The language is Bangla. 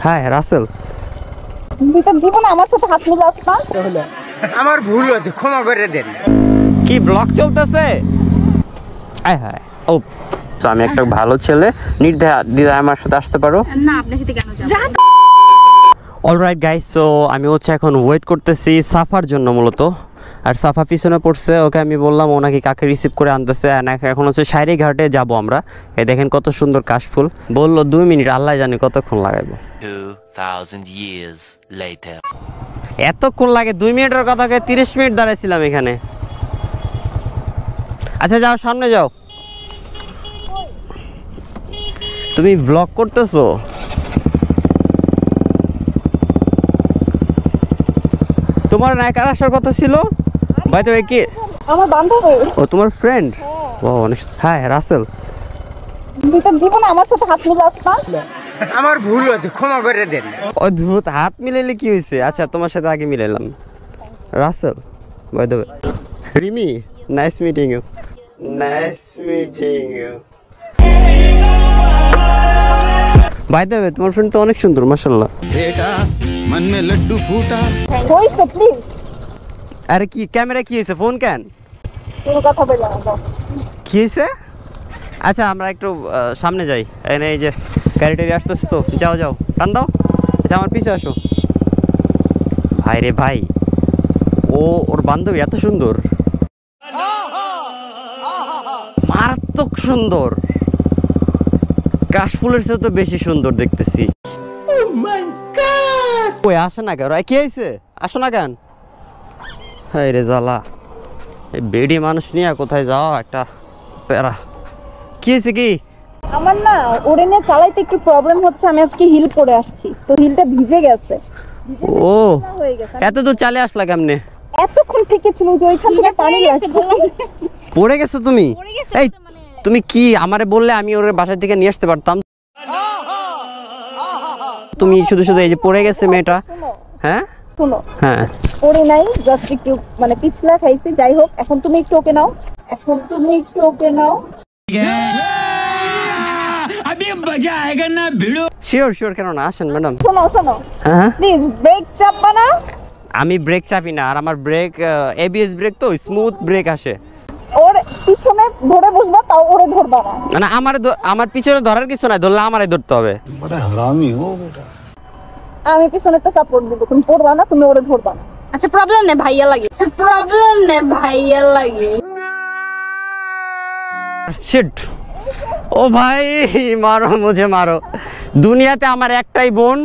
হাই রাসেল, তোর জীবনে আমার সাথে হাত মিলাস না। আমার ভুল হয়েছে, ক্ষমা করে দেন। কি ব্লগ চলতেছে? আয় হায় ও, তো আমি একটা ভালো ছেলে, নির্দ্বিধায় আমার সাথে আসতে পারো না। আপনার সাথে কেন যাব? অলরাইট গাইস, সো আমি হচ্ছে এখন ওয়েট করতেছি সাফার জন্য মূলত। আর সাফা পিছনে পড়ছে, ওকে আমি বললাম ও নাকি কাকে রিসিভ করে আনতেছে। এখন হচ্ছে শায়রি ঘাটে যাব আমরা। এই দেখেন কত সুন্দর কাশফুল। বললো 2 মিনিট, আল্লাহ জানে কতক্ষণ লাগাবো। 2000 years later. এতক্ষণ লাগে? 2 মিনিটের কথাকে 30 মিনিট দাঁড়াইছিলাম এখানে। আচ্ছা যাও, সামনে যাও। তুমি ব্লগ করতেছো? তোমার নায়িকার আসার কথা ছিল? বাই দ্য ওয়ে, কি আমার বান্ধবী। ও তোমার ফ্রেন্ড? ও অনেক। হাই রাসেল, তোর জীবনে আমার সাথে হাত মিলাস না। আমার ভুল হয়েছে, ক্ষমা করে দেন। অদ্ভুত, হাত মিলাইলে কি হয়েছে? আচ্ছা তোমার সাথে আগে মিলাইলাম। Rasel, by the way, Rimi, nice meeting you. Nice meeting you. By the way, তোমার ফ্রেন্ড তো অনেক সুন্দর, মাশাআল্লাহ। बेटा मन में लड्डू फूटा। হইছে প্লিজ। আরে কি ক্যামেরা কি হয়েছে? ফোন কেন? কোনো কথা বলবা না। কি হয়েছে? আচ্ছা আমরা একটু সামনে যাই। এই যে গাড়িটারি আসতেছে তো, যাও যাও, টান দাও। আচ্ছা আমার পিছে আসো। ভাই রে ভাই, ওর বান্ধবী এত সুন্দর, মারাত্মক সুন্দর। কাশফুলের চেয়ে তো বেশি সুন্দর দেখতেছি। ওই আসে না কেন? কি হয়েছে? আসো না কেন? হাই রে জ্বালা, এই বেডি মানুষ নিয়ে কোথায় যাওয়া একটা প্যারা। কি হয়েছে কি? আমার না ওরে নিয়ে চালাইতে একটু প্রবলেম হচ্ছে। আমি আজকে হিল পরে আসছি, তো হিলটা ভিজে গেছে। ও হয়ে গেছে। এত দূর চালে আসলা কেমনে? এতক্ষণ থেকে ছিল যে ওইখান থেকে পানি আসছে। পড়ে গেছো তুমি? এই তুমি কি আমারে বললে আমি ওর বাসা থেকে নিয়ে আসতে পারতাম। তুমি শুধু শুধু এই যে পড়ে গেছে মেয়েটা। হ্যাঁ শোনো, হ্যাঁ, ওরে নাই, জাস্ট একটু মানে পিছলা খাইছি। যাই হোক, এখন তুমি একটু ওকে নাও। এখন তুমি একটু ওকে নাও। শিওর শিওর, কেন না, আসেন ম্যাডাম। শোনো শোনো, হ্যাঁ প্লিজ ব্রেক চাপবা না। আমি ব্রেক চাপি না, আর আমার ব্রেক এবিএস ব্রেক তো স্মুথ ব্রেক আসে। ওর পিছনে ধরে বসবা, তাও ওরে ধরবা না। মানে আমার পিছনে ধরার কিছু নাই, ধরলে আমারে ধরতে হবে। बड़ा हरामी हो बेटा। আমি পিছনেতে সাপোর্ট দিব, তুমি পড়বা না, তুমি ওরে ধরবা না। আচ্ছা প্রবলেম নেই, ভাইয়া লাগে। আচ্ছা প্রবলেম নেই, ভাইয়া লাগে। শিট, ও ভাই মারো মুঝে মারো। দুনিয়াতে আমার একটাই বোন,